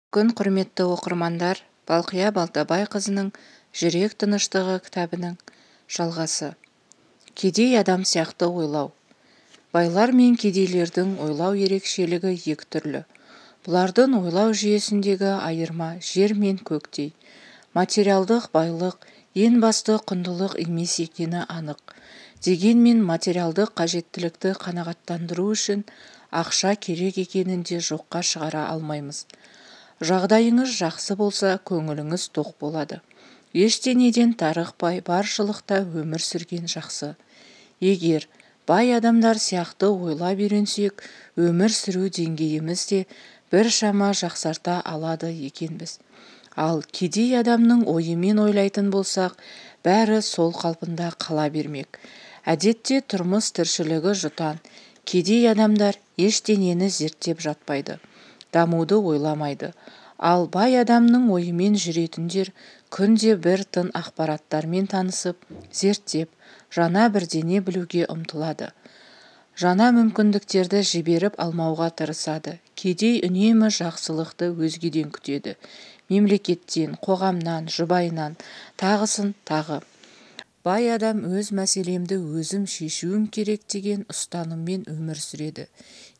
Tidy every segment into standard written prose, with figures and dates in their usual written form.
Күн құрметті оқырмандар, Балқия Балтабайқызының «Жүрек тыныштығы» кітабының жалғасы. Кедей адам сияқты ойлау. Байлар мен кедейлердің ойлау ерекшелігі екі түрлі. Бұлардың ойлау жүйесіндегі айырма жер мен көктей. Материалдық байлық ең басты құндылық емес екені анық. Дегенмен материалдық қажеттілікті қанағаттандыру үшін ақша керек екенін де жоққа шығара алмаймыз. Жағдайыңыз жақсы болса, көңіліңіз тоқ болады. Ештеңеден тарықпай, баршылықта өмір сүрген жақсы. Егер бай адамдар сияқты ойлап үйренсек, өмір сүру деңгейіміз де біршама жақсарта алады екенбіз. Ал кедей адамның ойымен ойлайтын болсақ, бәрі сол қалпында қала бермек. Әдетте тұрмыс тіршілігі жұтаң. Кедей адамдар ештеңені зерттеп жатпайды, дамуды ойламайды. Ал бай адамның ойымен жүретіндер күнде бір тың ақпараттармен танысып, зерттеп, жаңа бірдеңе білуге ұмтылады. Жаңа мүмкіндіктерді жіберіп алмауға тырысады. Кедей үнемі жақсылықты өзгеден күтеді. Мемлекеттен, қоғамнан, жұбайынан, тағысын тағы. Бай адам өз мәселемді өзім шешуім керек деген ұстаныммен өмір сүреді.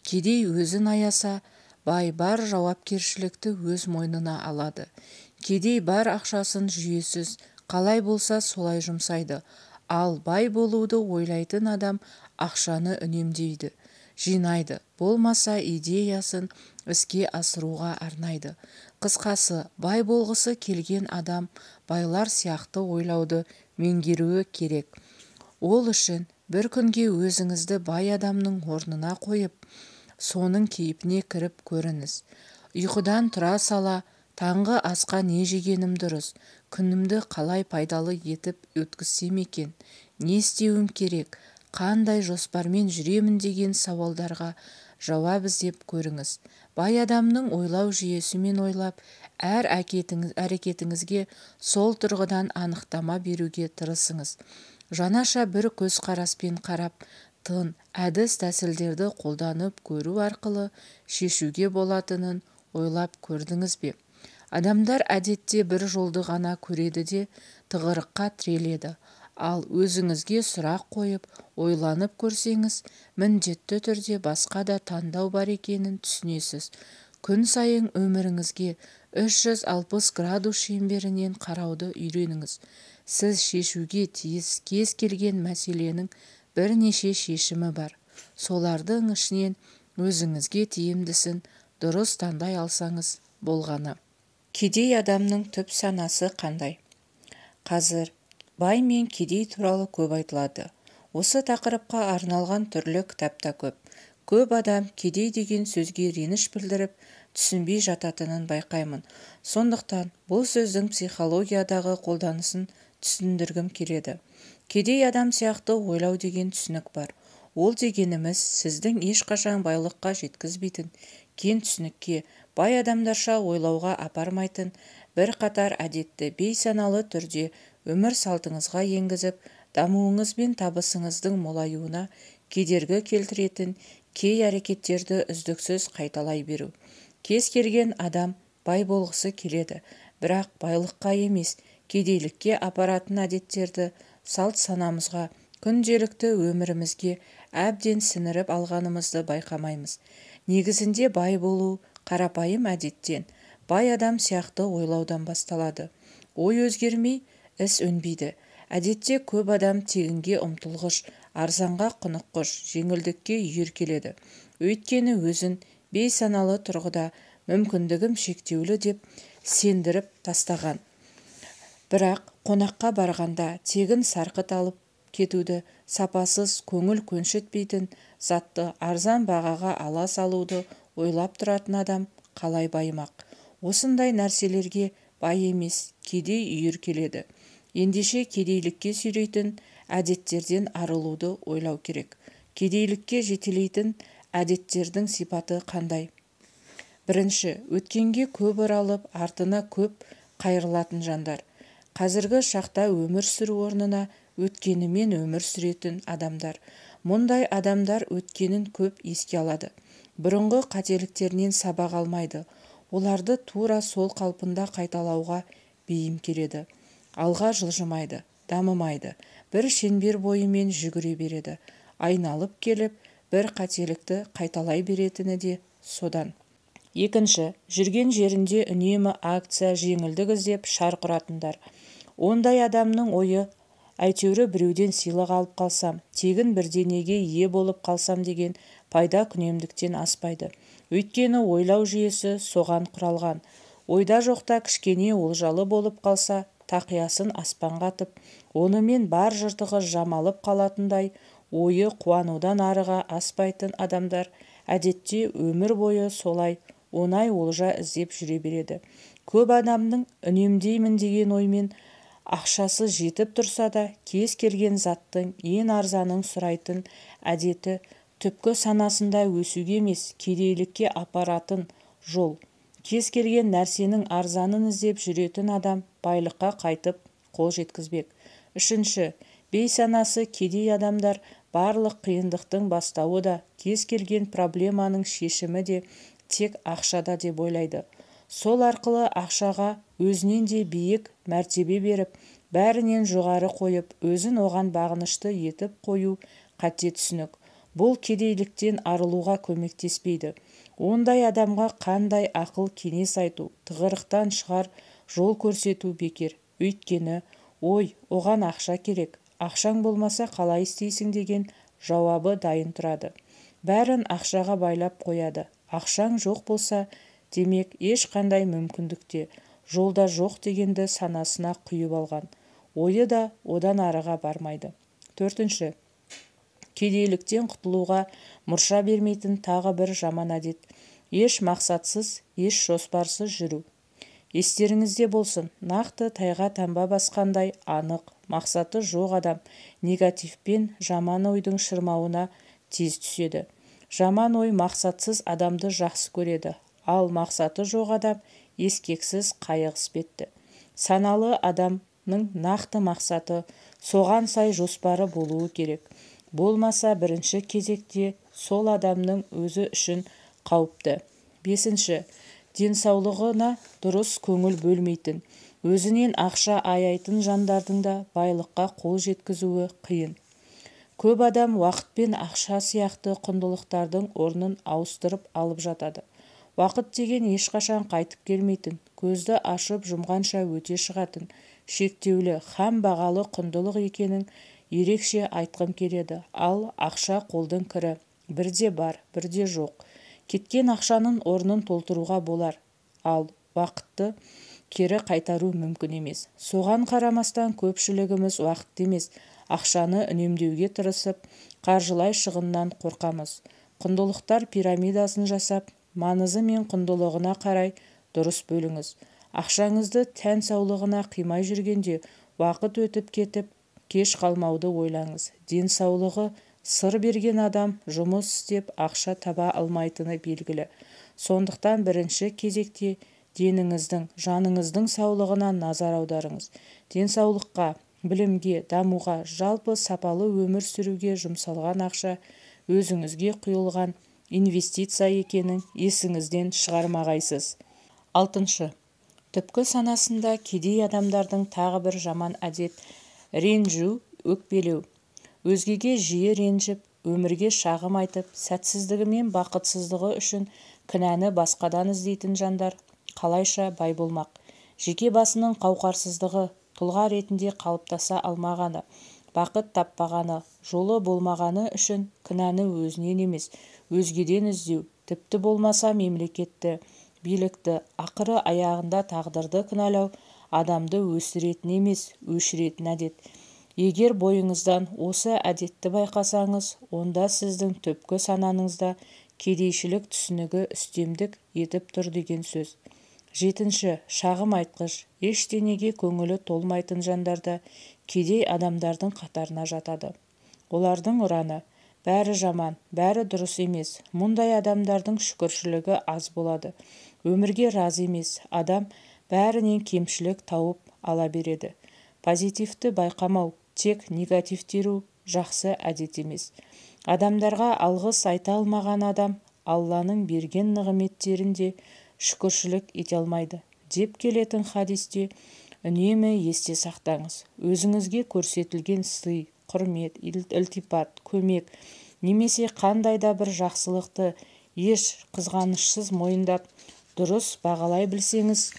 Кедей өзін аяса, бай бар жауапкершілікті өз мойнына алады. Кедей бар ақшасын жүйесіз, қалай болса солай жұмсайды. Ал бай болуды ойлайтын адам ақшаны үнемдейді, жинайды, болмаса идеясын іске асыруға арнайды. Қысқасы, бай болғысы келген адам байлар сияқты ойлауды меңгеруі керек. Ол үшін бір күнге өзіңізді бай адамның орнына қойып, соның кейпіне кіріп көріңіз. Ұйқыдан тұра сала, таңғы асқа не жегенім дұрыс, күнімді қалай пайдалы етіп өткізсем екен, не істеуім керек, қандай жоспармен жүремін деген сауалдарға жауап іздеп көріңіз. Бай адамның ойлау жүйесімен ойлап, әр әрекетіңізге сол тұрғыдан анықтама беруге тырысыңыз. Жаңаша бір көзқараспен қарап, тың әдіс-тәсілдерді қолданып көру арқылы шешуге болатынын ойлап көрдіңіз бе? Адамдар әдетте бір жолды ғана көреді де тығырыққа тіреледі. Ал өзіңізге сұрақ қойып, ойланып көрсеңіз, міндетті түрде басқа да таңдау бар екенін түсінесіз. Күн сайын өміріңізге 360 градус шеңберінен қарауды үйреніңіз. Сіз шешуге тиіс кез келген мәселенің бірнеше шешімі бар. Солардың ішінен өзіңізге тиімдісін дұрыс таңдай алсаңыз болғаны. Кедей адамның түп санасы қандай? Қазір бай мен кедей туралы көп айтылады. Осы тақырыпқа арналған түрлі кітапта көп. Көп адам кедей деген сөзге реніш білдіріп, түсінбей жататынын байқаймын. Сондықтан бұл сөздің психологиядағы қолданысын түсіндіргім келеді. Кедей адам сияқты ойлау деген түсінік бар. Ол дегеніміз сіздің ешқашан байлыққа жеткізбейтін, кең түсінікке, бай адамдарша ойлауға апармайтын бір қатар әдетті бейсаналы түрде өмір салтыңызға енгізіп, дамуыңыз бен табысыңыздың молаюына кедергі келтіретін кей әрекеттерді үздіксіз қайталай беру. Кез келген адам бай болғысы келеді, бірақ байлыққа емес, кедейлікке апаратын әдеттерді салт санамызға, күнделікті өмірімізге әбден сіңіріп алғанымызды байқамаймыз. Негізінде бай болу қарапайым әдеттен, бай адам сияқты ойлаудан басталады. Ой өзгермей, іс өнбейді. Әдетте көп адам тегінге ұмтылғыш, арзанға құныққыш, жеңілдікке үйіркеледі. Өйткені өзін бейсаналы тұрғыда мүмкіндігім шектеулі деп сендіріп тастаған. Бірақ қонаққа барғанда тегін сарқыт алып кетуді, сапасыз көңіл көншітпейтін затты арзан бағаға ала салуды ойлап тұратын адам қалай баймақ? Осындай нәрселерге бай емес, кедей үйіркеледі. Ендеше кедейлікке сүйрейтін әдеттерден арылуды ойлау керек. Кедейлікке жетелейтін әдеттердің сипаты қандай? Бірінші, өткенге көп оралып, артына көп қайырылатын жандар. Қазіргі шақта өмір сүру орнына өткенімен өмір сүретін адамдар. Мұндай адамдар өткенін көп еске алады. Бұрынғы қателіктерінен сабақ алмайды. оларды тура сол қалпында қайталауға бейім келеді. Алға жылжымайды, дамымайды, бір шеңбер бойымен жүгіре береді. Айналып келіп, бір қателікті қайталай беретіні де содан. Екінші, жүрген жерінде үнемі акция, жеңілдік іздеп шарқ ұратындар. Ондай адамның ойы, әйтеуір біреуден сыйлық алып қалсам, тегін бірдеңеге ие болып қалсам деген пайда күнемдіктен аспайды. Өйткені ойлау жүйесі соған құралған. Ойда жоқта кішкене олжалы болып қалса, тақиясын аспанға атып, онымен бар жыртығы жамалып қалатындай, ойы қуанудан арыға аспайтын адамдар әдетте өмір бойы солай оңай олжа іздеп жүре береді. Көп адамның үнемдеймін деген оймен ақшасы жетіп тұрса да, кез келген заттың ең арзанын сұрайтын әдеті түпкі санасында өсуге емес, кедейлікке апаратын жол. Кез келген нәрсенің арзанын іздеп жүретін адам байлыққа қайтып қол жеткізбек. Үшінші, бейсанасы кедей адамдар барлық қиындықтың бастауы да, кез келген проблеманың шешімі де тек ақшада деп ойлайды. Сол арқылы ақшаға өзінен де биік мәртебе беріп, бәрінен жоғары қойып, өзін оған бағынышты етіп қою қате түсінік. Бұл кедейліктен арылуға көмектеспейді. Ондай адамға қандай ақыл кеңес айту, тығырықтан шығар жол көрсету бекер. Өйткені, ой, оған ақша керек, ақшаң болмаса қалай істейсің деген жауабы дайын тұрады. Бәрін ақшаға байлап қояды. Ақшаң жоқ болса, демек ешқандай мүмкіндікте, жолда жоқ дегенді санасына құйып алған. Ойы да одан арыға бармайды. Төртінші, кедейліктен құтылуға мұрша бермейтін тағы бір жаман әдет. Еш мақсатсыз, еш жоспарсыз жүру. Естеріңізде болсын, нақты тайға таңба басқандай анық, мақсаты жоқ адам негативпен жаман ойдың шырмауына тез түседі. Жаман ой мақсатсыз адамды жақсы көреді, ал мақсаты жоқ адам ескексіз қайғы іспетті. Саналы адамның нақты мақсаты, соған сай жоспары болуы керек. Болмаса бірінші кезекте сол адамның өзі үшін қауіпті. Бесінші, денсаулығына дұрыс көңіл бөлмейтін, өзінен ақша аяйтын жандардың да байлыққа қол жеткізуі қиын. Көп адам уақыт пен ақша сияқты құндылықтардың орнын ауыстырып алып жатады. Уақыт деген ешқашан қайтып келмейтін, көзді ашып жұмғанша өте шығатын, шектеулі, һәм бағалы құндылық екенін ерекше айтқым келеді. Ал ақша қолдың кірі, бірде бар, бірде жоқ. Кеткен ақшаның орнын толтыруға болар, ал уақытты кері қайтару мүмкін емес. Соған қарамастан көпшілігіміз уақыт емес, ақшаны үнемдеуге тырысып, қаржылай шығыннан қорқамыз. Құндылықтар пирамидасын жасап, маңызы мен құндылығына қарай дұрыс бөліңіз. Ақшаңызды тән саулығына қимай жүргенде, уақыт өтіп кетіп, кеш қалмауды ойлаңыз. Денсаулығы сыр берген адам жұмыс істеп ақша таба алмайтыны белгілі. Сондықтан бірінші кезекте деніңіздің, жаныңыздың саулығына назар аударыңыз. Денсаулыққа, білімге, дамуға, жалпы сапалы өмір сүруге жұмсалған ақша өзіңізге құйылған инвестиция екенін есіңізден шығармағайсыз. Алтыншы, түпкі санасында кедей адамдардың тағы бір жаман әдет – ренжу, өкпелеу. Өзгеге жиі ренжіп, өмірге шағым айтып, сәтсіздігі мен бақытсыздығы үшін кінәні басқадан іздейтін жандар қалайша бай болмақ. Жеке басының қауқарсыздығы, тұлға ретінде қалыптаса алмағаны, бақыт таппағаны, жолы болмағаны үшін кінәні өзінен емес, өзгеден іздеу, тіпті болмаса мемлекетті, билікті, ақыры аяғында тағдырды кінәлау адамды өсіретін емес, өшіретін әдет. Егер бойыңыздан осы әдетті байқасаңыз, онда сіздің түпкі санаңызда кедейшілік түсінігі үстемдік етіп тұр деген сөз. Жетінші, шағым айтқыш, ештеңеге көңілі толмайтын жандарда кедей адамдардың қатарына жатады. Олардың ұраны, бәрі жаман, бәрі дұрыс емес. Мұндай адамдардың шүкіршілігі аз болады. Өмірге разы емес, адам бәрінен кемшілік тауып ала береді. Позитивті байқамау, тек негативтеру жақсы әдет емес. Адамдарға алғыс айта алмаған адам Алланың берген нығметтерін де шүкіршілік ете алмайды деп келетін хадисте үнемі есте сақтаңыз. Өзіңізге көрсетілген сый, құрмет, ілтипат, көмек немесе қандай да бір жақсылықты еш қызғанышсыз мойындап дұрыс бағалай білсеңіз,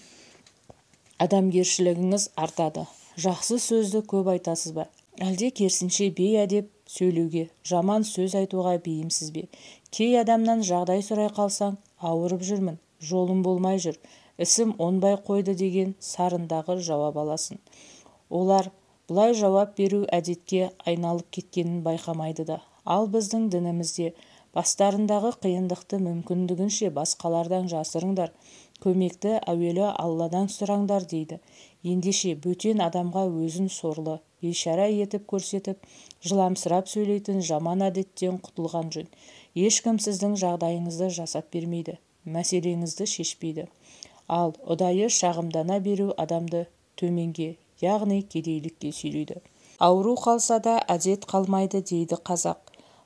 адамгершілігіңіз артады. Жақсы сөзді көп айтасыз ба? Әлде керісінше бейәдеп сөйлеуге, жаман сөз айтуға бейімсіз бе? Кей адамнан жағдай сұрай қалсаң, ауырып жүрмін, жолым болмай жүр, ісім оңбай қойды деген сарындағы жауап аласын. Олар бұлай жауап беру әдетке айналып кеткенін байқамайды да. Ал біздің дінімізде бастарындағы қиындықты мүмкіндігінше басқалардан жасырыңдар, көмекті әуелі Алладан сұраңдар дейді. Ендеше бөтен адамға өзін сорлы, бейшара етіп көрсетіп, жыламсырап сөйлейтін жаман әдеттен құтылған жөн. Ешкім сіздің жағдайыңызды жасап бермейді, мәселеңізді шешпейді. Ал ұдайы шағымдана беру адамды төменге, яғни кедейлікке сүйрейді. Ауру қалса да әдет қалмайды дейді қазақ.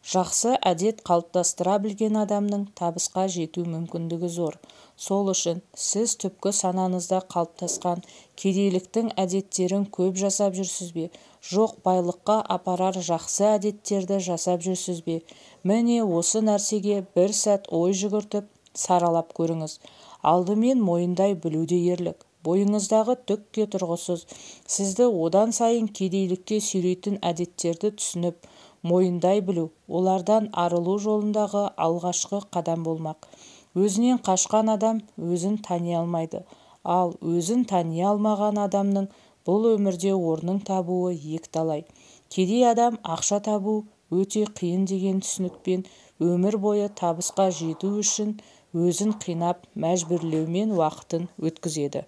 Жақсы әдет қалыптастыра білген адамның табысқа жету мүмкіндігі зор. Сол үшін сіз түпкі санаңызда қалыптасқан кедейліктің әдеттерін көп жасап жүрсіз бе? Жоқ, байлыққа апарар жақсы әдеттерді жасап жүрсіз бе? Міне осы нәрсеге бір сәт ой жүгіртіп саралап көріңіз. Алдымен мойындай білуде ерлік. Бойыңыздағы түкке тұрғысыз, сізді одан сайын кедейлікке сүйрейтін әдеттерді түсініп, мойындай білу, олардан арылу жолындағы алғашқы қадам болмақ. Өзінен қашқан адам өзін тани алмайды. Ал өзін тани алмаған адамның бұл өмірде орнын табуы екіталай. Кедей адам ақша табу өте қиын деген түсінікпен өмір бойы табысқа жету үшін өзін қинап, мәжбүрлеумен уақытын өткізеді.